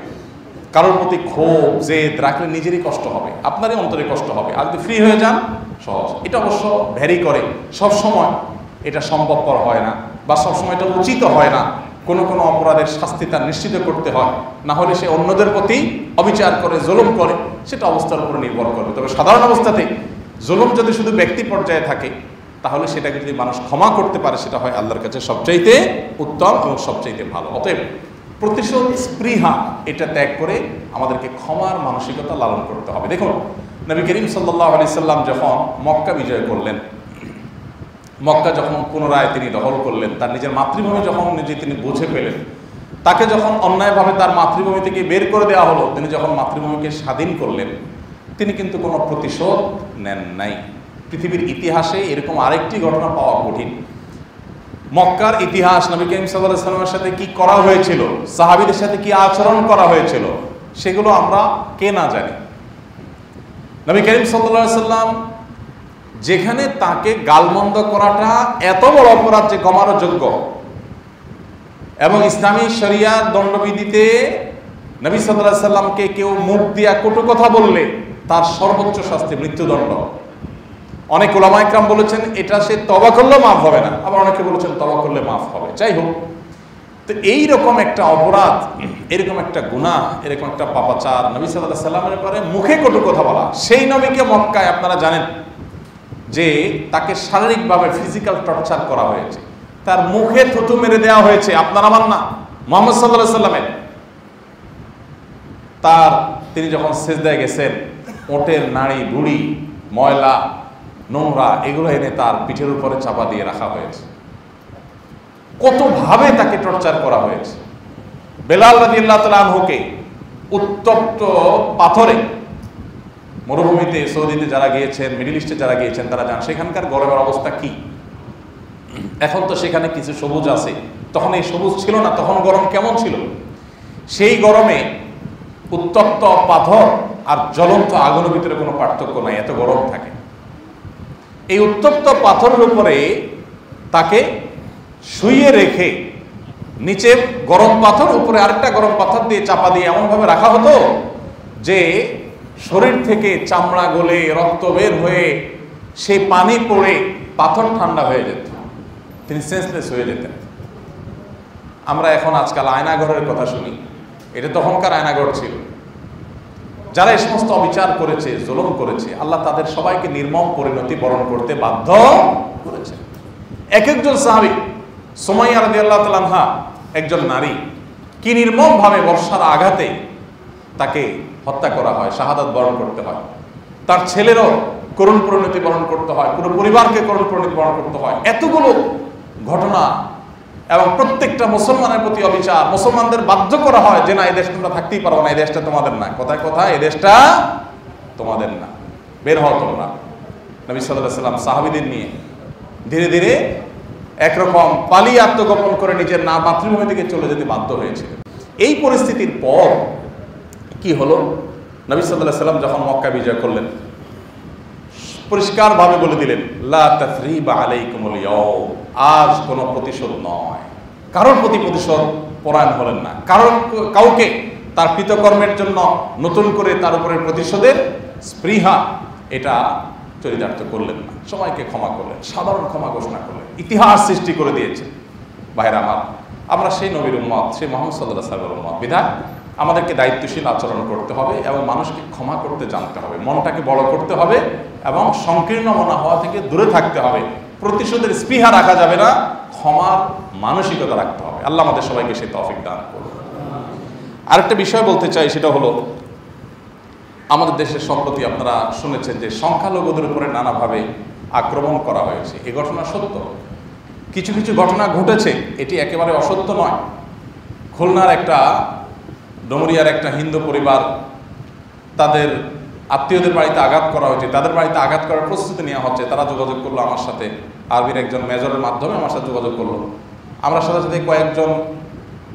কারোর প্রতি ক্ষোভ, জেদ রাখলে নিজেরই কষ্ট হবে, আপনারই অন্তরে কষ্ট হবে। আর যদি ফ্রি হয়ে যান, সহজ। এটা অবশ্য ভ্যারি করে, সব সময় এটা সম্ভবপর হয় না, বা সবসময় এটা উচিত হয় না। কোনো কোনো অপরাধের শাস্তি তার নিশ্চিত করতে হয়, না হলে সে অন্যদের প্রতি অবিচার করে, জুলুম করে, সেটা অবস্থার উপর নির্ভর করবে। তবে সাধারণ অবস্থাতে জুলুম যদি শুধু ব্যক্তি পর্যায়ে থাকে, তাহলে সেটাকে যদি মানুষ ক্ষমা করতে পারে, সেটা হয় আল্লাহর কাছে সবচাইতে উত্তম এবং সবচাইতে ভালো। অতএব প্রতিশোধ স্পৃহা এটা ত্যাগ করে আমাদেরকে ক্ষমার মানসিকতা লালন করতে হবে। দেখুন, নবী করিম সাল্লাল্লাহু আলাইহি সাল্লাম যখন মক্কা বিজয় করলেন, মক্কা যখন পুনরায় তিনি দখল করলেন, তার নিজের মাতৃভূমি যখন নিজে তিনি বুঝে পেলেন, তাকে যখন অন্যায়ভাবে তার মাতৃভূমি থেকে বের করে দেওয়া হলো, তিনি যখন মাতৃভূমিকে স্বাধীন করলেন, তিনি কিন্তু কোনো প্রতিশোধ নেন নাই। পৃথিবীর ইতিহাসে এরকম আরেকটি ঘটনা পাওয়া কঠিন। মক্কার ইতিহাস, নবী করিম সাল্লাল্লাহু আলাইহি ওয়াসাল্লামের সাথে কি করা হয়েছিল, সাহাবীদের সাথে কি আচরণ করা হয়েছিল, সেগুলো আমরা কে না জানি। নবী করিম সাল্লাল্লাহু আলাইহি ওয়াসাল্লাম যেখানে তাকে গালমন্দ করাটা এত বড় অপরাধ যে ক্ষমার যোগ্য, এবং ইসলামী শরিয়ার দণ্ডবিধিতে নবী সাল্লাল্লাহু আলাইহি ওয়াসাল্লামকে কেউ মুখ দিয়া কটু কথা বললে তার সর্বোচ্চ শাস্তি মৃত্যুদণ্ড। অনেক উলামা ইকরাম বলেছেন এটা সে তওবা করলেও মাফ হবে না, আবার অনেকে বলেছেন তওবা করলে মাফ হবে। যাই হোক, তো এইরকম একটা অপরাধ, এরকম একটা গুনাহ, এরকম একটা পাপাচার, নবী সাল্লাল্লাহু আলাইহি ওয়াসাল্লামের ব্যাপারে মুখে কটু কথা বলা, সেই নবীকে মক্কায় আপনারা জানেন যে তাকে শারীরিকভাবে ফিজিক্যাল টর্চার করা হয়েছে, তার মুখে থুতু মেরে দেওয়া হয়েছে, আপনার আমার না, মুহাম্মদ সাল্লাল্লাহু আলাইহি ওয়াসাল্লামের। তিনি যখন সিজদায় গেছেন, ওটের নাড়ি বুড়ি ময়লা নোংরা এগুলো এনে তার পিঠের উপরে চাপা দিয়ে রাখা হয়েছে। কতভাবে তাকে টর্চার করা হয়েছে। বেলাল রাদিয়াল্লাহু তাআলা আনহুকে উত্তপ্ত পাথরে, মরুভূমিতে সৌদিতে যারা গিয়েছেন, মিডল ইস্টে যারা গিয়েছেন তারা জানেন সেখানকার গরমের অবস্থা কি। এখন তো সেখানে কিছু সবুজ আছে, তখন এই সবুজ ছিল না, তখন গরম কেমন ছিল। সেই গরমে উত্তপ্ত পাথর আর জ্বলন্ত আগুনের ভিতরে কোনো পার্থক্য নাই, এত গরম থাকে। এই উত্তপ্ত পাথরের উপরে তাকে শুইয়ে রেখে নিচে গরম পাথর, উপরে আরেকটা গরম পাথর দিয়ে চাপা দিয়ে এমনভাবে রাখা হতো যে শরীর থেকে চামড়া গলে রক্ত বের হয়ে সেই পানি পড়ে পাথর ঠান্ডা হয়ে যেত, তিনি সেন্সলেস হয়ে যেতেন। আমরা এখন আজকাল আয়নাঘরের কথা শুনি, এটা তখনকার আয়নাঘর ছিল। যারা এই সমস্ত অবিচার করেছে, জুলুম করেছে, আল্লাহ তাদের সবাইকে নির্মম পরিণতি বরণ করতে বাধ্য করেছে। এক একজন সাহাবী, সুমাইয়া রাদিয়াল্লাহু তাআলা আনহা একজন নারী, কি নির্মম ভাবে বর্ষার আঘাতে তাকে হত্যা করা হয়, শাহাদাত বরণ করতে হয়। তার ছেলেরও করুণ পরিণতি বরণ করতে হয়, পুরো পরিবারকে করুণ পরিণতি বরণ করতে হয়। এতগুলো ঘটনা, এবং প্রত্যেকটা মুসলমানের প্রতি অবিচার, মুসলমানদের বাধ্য করা হয় যে না, এই দেশ তোমরা থাকতেই পারো না, এই দেশটা তোমাদের না। কথায় কথায় এই দেশটা তোমাদের না, বের হও তোমরা। নবী সাল্লাল্লাহু আলাইহি ওয়াসাল্লাম সাহাবীদের নিয়ে ধীরে ধীরে একরকম পালিয়ে আত্মগোপন করে নিজের মাতৃভূমি থেকে চলে যেতে বাধ্য হয়েছিল। এই পরিস্থিতির পর কি হলো, নবী সাল্লাল্লাহু আলাইহি ওয়াসাল্লাম যখন মক্কা বিজয় করলেন, পরিষ্কারভাবে বলে দিলেন, লা তাসরিবা আলাইকুমুল ইয়াউম, আজ কোনো প্রতিশোধ নয়। কারোর প্রতি প্রতিশোধ পরায়ণ হলেন না, কাউকে তার কৃতকর্মের জন্য নতুন করে তার উপরে প্রতিশোধের স্পৃহা এটা চরিতার্থ করলেন না, সবাইকে ক্ষমা করলেন, সাধারণ ক্ষমা ঘোষণা করলেন, ইতিহাস সৃষ্টি করে দিয়েছে। ভাইরা আমার, আমরা সেই নবীর উম্মত, সেই মুহাম্মদ সাল্লাল্লাহু আলাইহি ওয়াসাল্লামের উম্মত, বিধায় আমাদেরকে দায়িত্বশীল আচরণ করতে হবে এবং মানুষকে ক্ষমা করতে জানতে হবে, মনটাকে বড় করতে হবে এবং সংকীর্ণ মনা হওয়া থেকে দূরে থাকতে হবে। প্রতিশোধের স্পৃহা রাখা যাবে না, ক্ষমার মানসিকতা রাখতে হবে। আল্লাহ আমাদের সবাইকে সেই তৌফিক দান করুন। আরেকটা বিষয় বলতে চাই, সেটা হলো আমাদের দেশের সম্প্রতি আপনারা শুনেছেন যে সংখ্যালঘুদের উপরে নানাভাবে আক্রমণ করা হয়েছে। এই ঘটনা সত্য, কিছু কিছু ঘটনা ঘটেছে, এটি একেবারে অসত্য নয়। খুলনার একটা ডুমুরিয়ার একটা হিন্দু পরিবার, তাদের আত্মীয়দের বাড়িতে আঘাত করা হয়েছে, তাদের বাড়িতে আঘাত করার প্রস্তুতি নেওয়া হচ্ছে। তারা যোগাযোগ করলো আমার সাথে, আরবির একজন মেজরের মাধ্যমে আমার সাথে যোগাযোগ করলো। আমরা সাথে সাথে কয়েকজন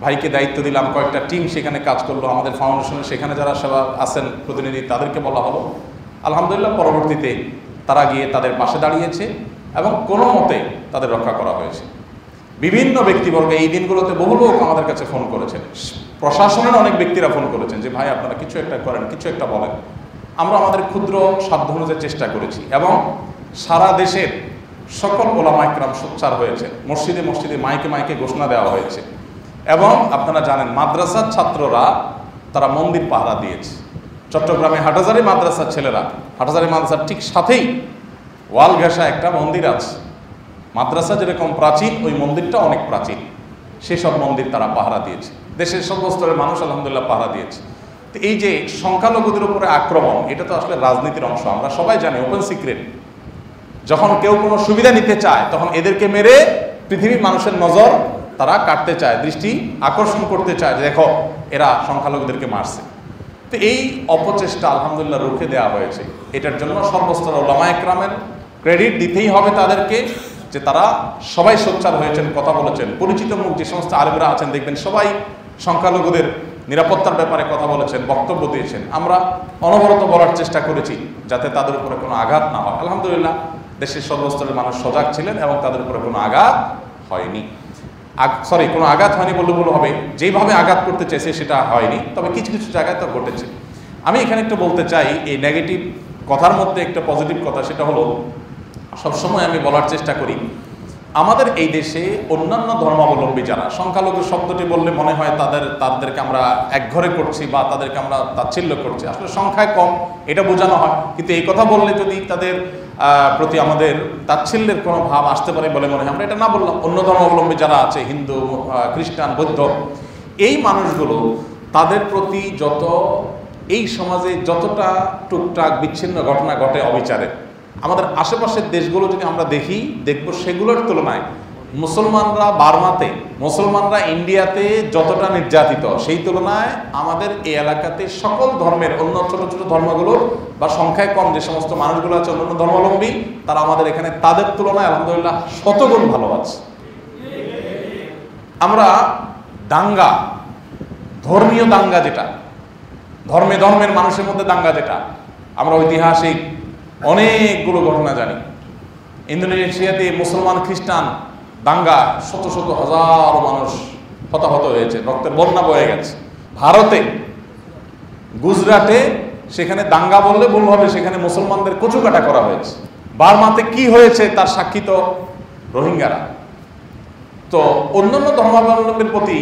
ভাইকে দায়িত্ব দিলাম, কয়েকটা টিম সেখানে কাজ করলো। আমাদের ফাউন্ডেশনের সেখানে যারা সেবা আছেন প্রতিনিধি, তাদেরকে বলা হলো। আলহামদুলিল্লাহ, পরবর্তীতে তারা গিয়ে তাদের পাশে দাঁড়িয়েছে এবং কোনো মতে তাদের রক্ষা করা হয়েছে। বিভিন্ন ব্যক্তিবর্গ এই দিনগুলোতে বহু লোক আমাদের কাছে ফোন করেছেন, প্রশাসনের অনেক ব্যক্তিরা ফোন করেছেন যে ভাই আপনারা কিছু একটা করেন, কিছু একটা বলেন। আমরা আমাদের ক্ষুদ্র সাধ্য অনুযায়ী চেষ্টা করেছি এবং সারা দেশের সকল ওলামা ইকরাম সোচ্চার হয়েছে। মসজিদে মসজিদে মাইকে মাইকে ঘোষণা দেওয়া হয়েছে এবং আপনারা জানেন মাদ্রাসার ছাত্ররা তারা মন্দির পাহারা দিয়েছে। চট্টগ্রামে হাটহাজারী মাদ্রাসার ছেলেরা, হাটহাজারী মাদ্রাসার ঠিক সাথেই ওয়াল ঘেঁষা একটা মন্দির আছে। মাদ্রাসা যেরকম প্রাচীন, ওই মন্দিরটা অনেক প্রাচীন। সেসব মন্দির তারা পাহারা দিয়েছে, দেশের সর্বস্তরের মানুষ আলহামদুলিল্লাহ পাহারা দিয়েছে। তো এই যে সংখ্যালঘুদের উপরে আক্রমণ, এটা তো আসলে রাজনীতির অংশ, আমরা সবাই জানি, ওপেন সিক্রেট। যখন কেউ কোনো সুবিধা নিতে চায় তখন এদেরকে মেরে পৃথিবীর মানুষের নজর তারা কাটতে চায়, দৃষ্টি আকর্ষণ করতে চায় যে দেখো এরা সংখ্যালঘুদেরকে মারছে। তো এই অপচেষ্টা আলহামদুলিল্লাহ রুখে দেওয়া হয়েছে। এটার জন্য সর্বস্তর ওলামা একরামের ক্রেডিট দিতেই হবে তাদেরকে, যে তারা সবাই সোচ্চার হয়েছেন, কথা বলেছেন। পরিচিত মুখ যে সমস্ত আলেমরা আছেন দেখবেন সবাই সংখ্যালঘুদের নিরাপত্তার ব্যাপারে কথা বলেছেন, বক্তব্য দিয়েছেন। আমরা অনবরত বলার চেষ্টা করেছি যাতে তাদের উপরে কোনো আঘাত না হয়। আলহামদুলিল্লাহ দেশের সর্বস্তরের মানুষ সজাগ ছিলেন এবং তাদের উপরে কোনো আঘাত হয়নি। কোনো আঘাত হয়নি বললে ভুল হবে, যেইভাবে আঘাত করতে চেয়েছে সেটা হয়নি, তবে কিছু কিছু জায়গায় তো ঘটেছে। আমি এখানে একটু বলতে চাই, এই নেগেটিভ কথার মধ্যে একটা পজিটিভ কথা, সেটা হলো সবসময় আমি বলার চেষ্টা করি আমাদের এই দেশে অন্যান্য ধর্মাবলম্বী যারা, সংখ্যালঘু শব্দটি বললে মনে হয় তাদেরকে আমরা একঘরে করছি বা তাদেরকে আমরা তাচ্ছিল্য করছি, আসলে সংখ্যায় কম এটা বোঝানো হয়। কিন্তু এই কথা বললে যদি তাদের প্রতি আমাদের তাচ্ছিল্যের কোনো ভাব আসতে পারে বলে মনে হয়, আমরা এটা না বললাম। অন্য ধর্মাবলম্বী যারা আছে, হিন্দু, খ্রিস্টান, বৌদ্ধ, এই মানুষগুলো তাদের প্রতি যত এই সমাজে যতটা টুকটাক বিচ্ছিন্ন ঘটনা ঘটে অবিচারে, আমাদের আশেপাশের দেশগুলো যদি আমরা দেখব সেগুলোর তুলনায় মুসলমানরা বার্মাতে, মুসলমানরা ইন্ডিয়াতে যতটা নির্যাতিত, সেই তুলনায় আমাদের এই এলাকাতে সকল ধর্মের অন্য ছোট ছোট ধর্মগুলোর বা সংখ্যায় কম যে সমস্ত মানুষগুলো আছে অন্যান্য ধর্মাবলম্বী, তারা আমাদের এখানে তাদের তুলনায় আলহামদুলিল্লাহ শতগুণ ভালো আছে। আমরা দাঙ্গা, ধর্মীয় দাঙ্গা, যেটা ধর্মের মানুষের মধ্যে দাঙ্গা, যেটা আমরা ঐতিহাসিক অনেকগুলো ঘটনা জানি। ইন্দোনেশিয়াতে মুসলমান খ্রিস্টান দাঙ্গা, শত শত হাজার মানুষ হতাহত হয়েছে, রক্তের বন্যা বয়ে গেছে। ভারতে গুজরাটে, সেখানে দাঙ্গা বললে ভুল হবে, সেখানে মুসলমানদের কচুকাটা করা হয়েছে। বার্মাতে কি হয়েছে তার সাক্ষী তো রোহিঙ্গারা। তো অন্যান্য ধর্মাবলম্বীর প্রতি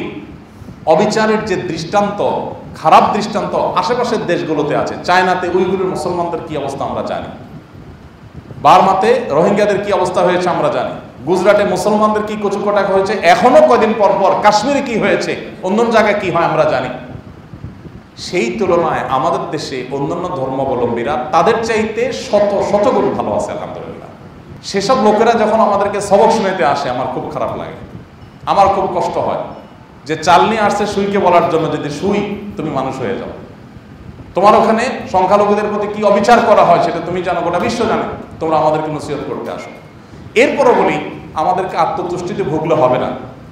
অবিচারের যে দৃষ্টান্ত, খারাপ দৃষ্টান্ত আশেপাশের দেশগুলোতে আছে। চায়নাতে উইগুরের মুসলমানদের কি অবস্থা আমরা জানি, বার্মাতে রোহিঙ্গাদের কি অবস্থা হয়েছে আমরা জানি, গুজরাটে মুসলমানদের কি কচুকাটা হয়েছে, এখনো কয়দিন পর পর কাশ্মীরে কি হয়েছে, অন্য জায়গায় কি হয় আমরা জানি। সেই তুলনায় আমাদের দেশে অন্যান্য ধর্মাবলম্বীরা তাদের চাইতে শতগুণ ভালো আছে আলহামদুলিল্লাহ। সেসব লোকেরা যখন আমাদেরকে সবক শুনাইতে আসে আমার খুব খারাপ লাগে, আমার খুব কষ্ট হয় যে চাল নিয়ে আসছে সুইকে বলার জন্য, যদি সুই তুমি মানুষ হয়ে যাও। তোমার ওখানে সংখ্যালঘুদের প্রতি কি অবিচার করা হয় সেটা তুমি জানো, গোটা বিশ্ব জানে, তোমরা আমাদেরকে নসিহত করতে আসো। এরপরও বলি, আমাদেরকে আত্মতুষ্টিতে ভুগলে হবে না,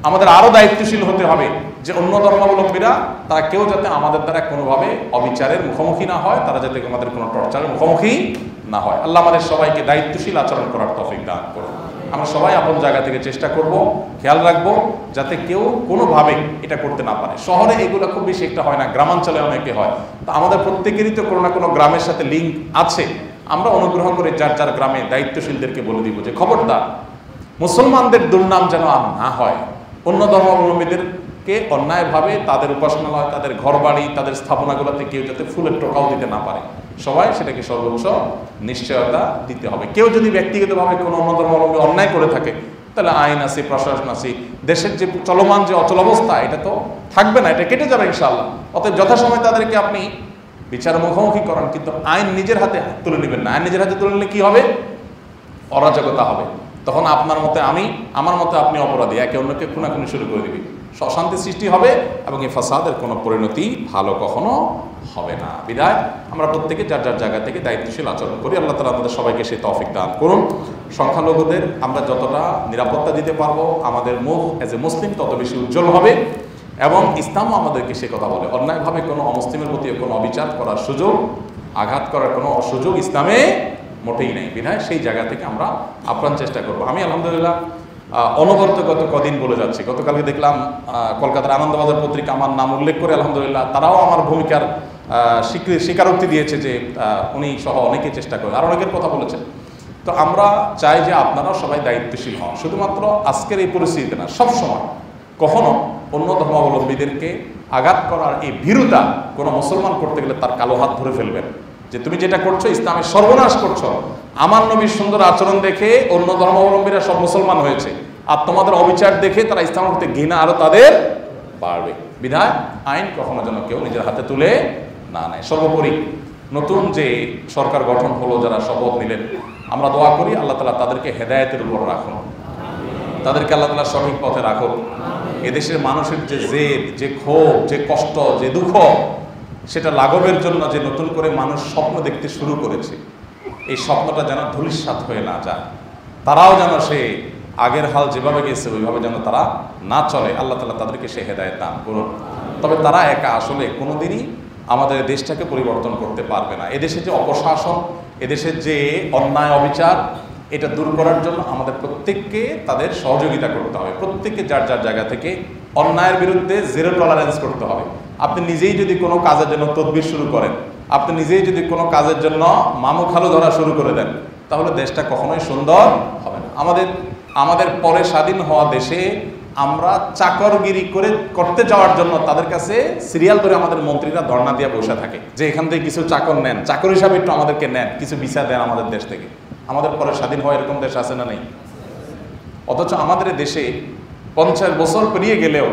আমাদের আরো দায়িত্বশীল হতে হবে যে অন্য ধর্মাবলম্বীরা তারা কেউ যাতে আমাদের দ্বারা কোনোভাবে অবিচারের মুখোমুখি না হয়, তারা যাতে আমাদের কোনো টর্চারের মুখোমুখি না হয়। আল্লাহ আমাদের সবাইকে দায়িত্বশীল আচরণ করার তৌফিক দান করুন। আমরা সবাই আপন জায়গা থেকে চেষ্টা করব, খেয়াল রাখবো যাতে কেউ কোনোভাবে এটা করতে না পারে। শহরে এগুলো খুব বেশি একটা হয় না, গ্রামাঞ্চলে অনেকে হয়। তো আমাদের প্রত্যেকেরই তো কোনো না কোনো গ্রামের সাথে লিঙ্ক আছে। আমরা অনুগ্রহ করে যার যার গ্রামে দায়িত্বশীলদেরকে বলে দিব যে খবরদার মুসলমানদের দুর্নাম যেন আর না হয়, অন্য ধর্মাবলম্বীদেরকে অন্যায়ভাবে তাদের উপাসনালয়, তাদের ঘরবাড়ি, তাদের স্থাপনাগুলোতে কেউ যাতে ফুলের টোকাও দিতে না পারে। সবাই সেটাকে সর্বোচ্চ নিশ্চয়তা দিতে হবে। কেউ যদি ব্যক্তিগতভাবে কোনো অন্য ধর্মাবলম্বী অন্যায় করে থাকে, তাহলে আইন আছে, প্রশাসন আছে, দেশের যে চলমান যে অচল অবস্থা এটা তো থাকবে না, এটা কেটে যাবে ইনশাআল্লাহ। অতএব যথাসময় তাদেরকে আপনি বিচার মুখোমুখি করান, কিন্তু আইন নিজের হাতে তুলে নেবেন না। আইন নিজের হাতে তুলে নিলে কি হবে? অরাজকতা হবে। তখন আপনার মতে আমি, আমার মতে আপনি অপরাধী, একে অন্যকে খুনাখুনি শুরু করে দিবি, অশান্তি সৃষ্টি হবে এবং এই ফাসাদের কোনো পরিণতি ভালো কখনো হবে না। বিদায় আমরা প্রত্যেকে যার যার জায়গা থেকে দায়িত্বশীল আচরণ করি। আল্লাহ তাআলা আমাদের সবাইকে সেই তৌফিক দান করুন। সংখ্যালঘুদের আমরা যতটা নিরাপত্তা দিতে পারবো, আমাদের মুখ এজ এ মুসলিম তত বেশি উজ্জ্বল হবে। এবং ইসলামও আমাদেরকে সে কথা বলে, অন্যায়ভাবে কোনো অমুসলিমের প্রতি কোনো অবিচার করার সুযোগ, আঘাত করার কোনো সুযোগ ইসলামে মোটেই নেই। বিধায় সেই জায়গা থেকে আমরা আপ্রাণ চেষ্টা করব। আমি আলহামদুলিল্লাহ অনবরত গত কদিন বলে যাচ্ছি, গতকালকে দেখলাম কলকাতার আনন্দবাজার পত্রিকা আমার নাম উল্লেখ করে আলহামদুলিল্লাহ তারাও আমার ভূমিকার স্বীকারোক্তি দিয়েছে যে উনি সহ অনেকে চেষ্টা করে, আর অনেকের কথা বলেছেন। তো আমরা চাই যে আপনারাও সবাই দায়িত্বশীল হন, শুধুমাত্র আজকের এই পরিস্থিতিতে না, সবসময়। কখনো অন্য ধর্মাবলম্বীদেরকে আঘাত করার এই ভীরুতা কোনো মুসলমান করতে গেলে তার কালো হাত ধরে ফেলবেন যে তুমি যেটা করছো ইসলামের সর্বনাশ করছো। আমার নবীর সুন্দর আচরণ দেখে অন্য ধর্মাবলম্বীরা সব মুসলমান হয়েছে, আর তোমাদের অবিচার দেখে তারা ইসলামের প্রতি ঘৃণা আরো তাদের বাড়বে। বিধায় আইন কখনো যেন কেউ নিজের হাতে তুলে না নেয়। সর্বোপরি নতুন যে সরকার গঠন হলো, যারা শপথ নিলেন, আমরা দোয়া করি আল্লাহ তাআলা তাদেরকে হেদায়েতের উপর রাখুন, তাদেরকে আল্লাহ তাআলা সঠিক পথে রাখুন। এদেশের মানুষের যে জেদ, যে ক্ষোভ, যে কষ্ট, যে দুঃখ, সেটা লাঘবের জন্য যে নতুন করে মানুষ স্বপ্ন দেখতে শুরু করেছে, এই স্বপ্নটা যেন ধূলিসাৎ হয়ে না যায়। তারাও যেন সে আগের হাল যেভাবে গেছে ওইভাবে যেন তারা না চলে। আল্লাহ তাআলা তাদেরকে সে হেদায়েত দান করুন। তবে তারা একা আসলে কোনোদিনই আমাদের দেশটাকে পরিবর্তন করতে পারবে না। এদেশে যে অপশাসন, এদেশের যে অন্যায় অবিচার, এটা দূর করার জন্য আমাদের প্রত্যেককে তাদের সহযোগিতা করতে হবে। প্রত্যেককে যার যার জায়গা থেকে অন্যায়ের বিরুদ্ধে জিরো টলারেন্স করতে হবে। আপনি নিজেই যদি কোনো কাজের জন্য তদবির শুরু করেন, আপনি নিজেই যদি কোনো কাজের জন্য মামু খালু ধরা শুরু করে দেন, তাহলে দেশটা কখনোই সুন্দর হবে না। আমাদের পরে স্বাধীন হওয়া দেশে আমরা চাকরগিরি করতে যাওয়ার জন্য তাদের কাছে সিরিয়াল ধরে আমাদের মন্ত্রীরা ধর্ণা দিয়ে বসে থাকে যে এখান থেকে কিছু চাকর নেন, চাকর হিসাবে একটু আমাদেরকে নেন, কিছু ভিসা দেন আমাদের দেশ থেকে। আমাদের পরে স্বাধীন হওয়া এরকম দেশ আছে না নেই? অথচ আমাদের দেশে 50 বছর পেরিয়ে গেলেও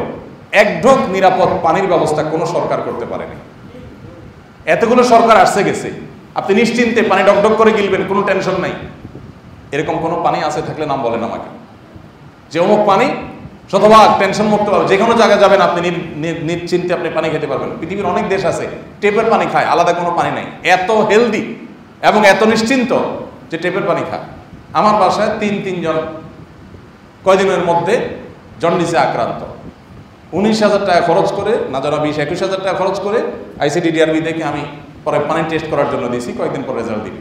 এক ঢোক নিরাপদ পানির ব্যবস্থা কোনো সরকার করতে পারেনি। এতগুলো সরকার আসছে গেছে, আপনি নিশ্চিন্তে পানি ডকডক করে গিলবেন, কোনো টেনশন নাই। এরকম কোনো পানি আছে থাকলে নাম বলেন আমাকে, যে অমুক পানি শতভাগ টেনশন মুক্ত পাবেন, যে কোনো জায়গায় যাবেন আপনি নিশ্চিন্তে আপনি পানি খেতে পারবেন। পৃথিবীর অনেক দেশ আছে টেপের পানি খায়, আলাদা কোনো পানি নাই, এত হেলদি এবং এত নিশ্চিন্ত যে টেপের পানি খায়। আমার বাসায় তিনজন কয়দিনের মধ্যে জন্ডিসে আক্রান্ত, 19,000 টাকা খরচ করে, না যারা 20-21,000 টাকা খরচ করে ICDDRB থেকে আমি পরে পানি টেস্ট করার জন্য দিয়েছি, কয়েকদিন পর রেজাল্ট দিবি।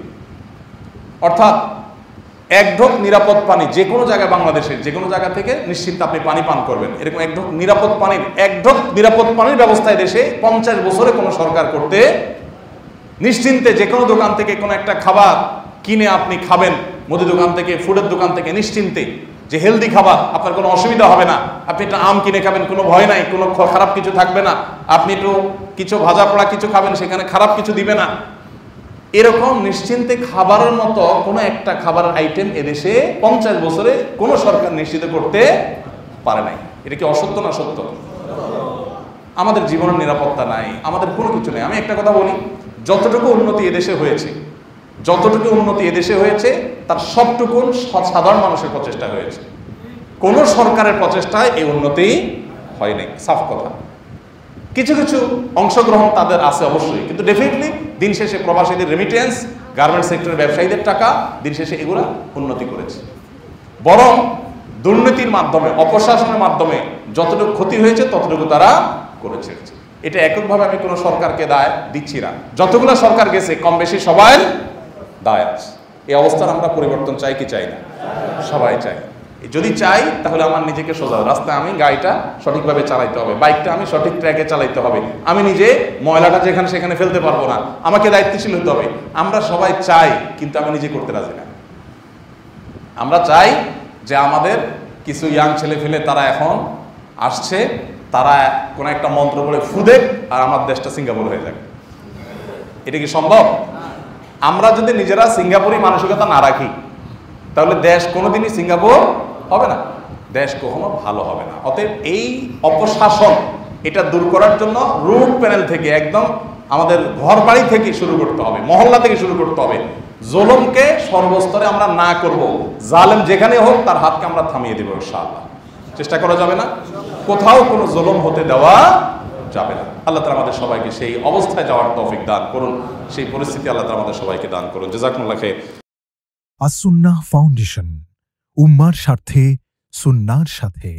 অর্থাৎ এক ঢোক নিরাপদ পানি যে কোনো জায়গায়, বাংলাদেশের যে কোনো জায়গা থেকে নিশ্চিন্তে আপনি পানি পান করবেন, এরকম এক ঢোক নিরাপদ পানির ব্যবস্থায় দেশে 50 বছরে কোনো সরকার করতে, নিশ্চিন্তে যে কোনো দোকান থেকে কোনো একটা খাবার কিনে আপনি খাবেন, মুদি দোকান থেকে, ফুডের দোকান থেকে, নিশ্চিন্তে যে হেলদি খাবার, আপনার কোনো অসুবিধা হবে না। আপনি একটা আম কিনে খাবেন, কোনো ভয় নাই, কোনো খারাপ কিছু থাকবে না। আপনি একটু কিছু ভাজা পোড়া কিছু খাবেন, সেখানে খারাপ কিছু দিবে না। এরকম নিশ্চিন্তে খাবারের মতো কোনো একটা খাবারের আইটেম এদেশে 50 বছরে কোনো সরকার নিশ্চিত করতে পারে নাই। এটা কি অসত্য না সত্য? আমাদের জীবনের নিরাপত্তা নাই, আমাদের কোনো কিছু নেই। আমি একটা কথা বলি, যতটুকু উন্নতি এদেশে হয়েছে তার সবটুকুন সাধারণ মানুষের প্রচেষ্টা হয়েছে। কোন সরকারের প্রচেষ্টায় এই উন্নতি হয়নি, সাফ কথা। কিছু কিছু অংশগ্রহণ তাদের আছে অবশ্যই, কিন্তু ডেফিনেটলি দিন শেষে প্রবাসীদের রেমিটেন্স, গার্মেন্টস সেক্টরের ব্যবসায়ীদের টাকা, দিন শেষে এগুলা উন্নতি করেছে। বরং দুর্নীতির মাধ্যমে, অপশাসনের মাধ্যমে যতটুকু ক্ষতি হয়েছে ততটুকু তারা করেছে। এটা এককভাবে আমি কোনো সরকারকে দায় দিচ্ছি না, যতগুলো সরকার গেছে কম বেশি সবাই দায় আছে। এই অবস্থার আমরা পরিবর্তন চাই কি চাই না? সবাই চাই। যদি চাই তাহলে আমার নিজেকে সোজা রাস্তায় আমি গাড়িটা সঠিকভাবে চালাইতে হবে, বাইকটা আমি সঠিক ট্র্যাকে চালাইতে হবে, আমি নিজে ময়লাটা যেখানে সেখানে ফেলতে পারবো না, আমাকে দায়িত্বশীল হতে হবে। আমরা সবাই চাই, কিন্তু আমি নিজে করতে রাজি না। আমরা চাই যে আমাদের কিছু ইয়াং ছেলে ফেলে তারা এখন আসছে, তারা কোনো একটা মন্ত্র বলে ফুদেক আর আমার দেশটা সিঙ্গাপুর হয়ে যাক। এটা কি সম্ভব? আমরা যদি নিজেরা সিঙ্গাপুরি মানসিকতা না রাখি তাহলে দেশ কোনোদিনই সিঙ্গাপুর হবে না, দেশ কখনো ভালো হবে না। অতএব এই অপশাসন এটা দূর করার জন্য রুট প্যানেল থেকে, একদম আমাদের ঘর বাড়ি থেকে শুরু করতে হবে, মহল্লা থেকে শুরু করতে হবে। জুলুমকে সর্বস্তরে আমরা না করব, জালেম যেখানে হোক তার হাতকে আমরা থামিয়ে দেব ইনশাআল্লাহ। চেষ্টা করা যাবে না, কোথাও কোনো জুলুম হতে দেওয়া যাবে না। আল্লাহ তাআলা আমাদের সবাইকে সেই অবস্থায় যাওয়ার তৌফিক দান করুন, সেই পরিস্থিতি আল্লাহ তাআলা আমাদের সবাইকে দান করুন। জাযাকুমুল্লাহ খাইর। আস-সুন্নাহ ফাউন্ডেশন, উম্মার স্বার্থে সুন্নাহর সাথে।